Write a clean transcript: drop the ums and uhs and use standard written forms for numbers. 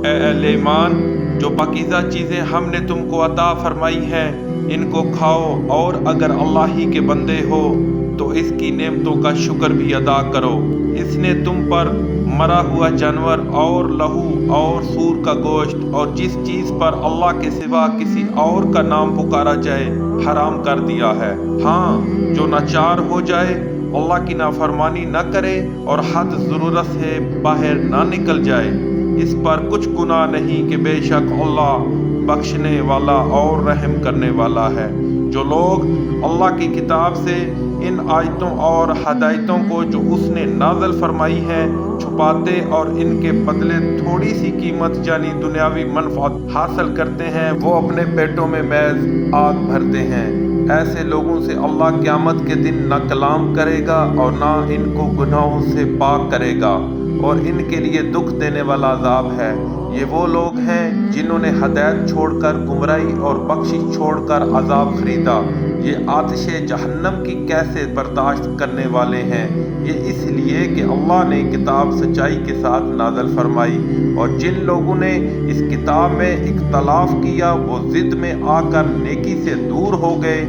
اے اہل ایمان، جو پاکیزہ چیزیں ہم نے تم کو عطا فرمائی ہیں ان کو کھاؤ، اور اگر اللہ ہی کے بندے ہو تو اس کی نعمتوں کا شکر بھی ادا کرو۔ اس نے تم پر مرا ہوا جانور اور لہو اور سور کا گوشت اور جس چیز پر اللہ کے سوا کسی اور کا نام پکارا جائے حرام کر دیا ہے۔ ہاں، جو ناچار ہو جائے، اللہ کی نافرمانی نہ کرے اور حد ضرورت سے باہر نہ نکل جائے، اس پر کچھ گناہ نہیں کہ بے شک اللہ بخشنے والا اور رحم کرنے والا ہے۔ جو لوگ اللہ کی کتاب سے ان آیتوں اور ہدایتوں کو جو اس نے نازل فرمائی ہیں چھپاتے اور ان کے بدلے تھوڑی سی قیمت یعنی دنیاوی منفعت حاصل کرتے ہیں، وہ اپنے پیٹوں میں محض آگ بھرتے ہیں۔ ایسے لوگوں سے اللہ قیامت کے دن نہ کلام کرے گا اور نہ ان کو گناہوں سے پاک کرے گا، اور ان کے لیے دکھ دینے والا عذاب ہے۔ یہ وہ لوگ ہیں جنہوں نے ہدایت چھوڑ کر گمراہی اور بخشش چھوڑ کر عذاب خریدا۔ یہ آتش جہنم کی کیسے برداشت کرنے والے ہیں۔ یہ اس لیے کہ اللہ نے کتاب سچائی کے ساتھ نازل فرمائی، اور جن لوگوں نے اس کتاب میں اختلاف کیا وہ ضد میں آ کر نیکی سے دور ہو گئے۔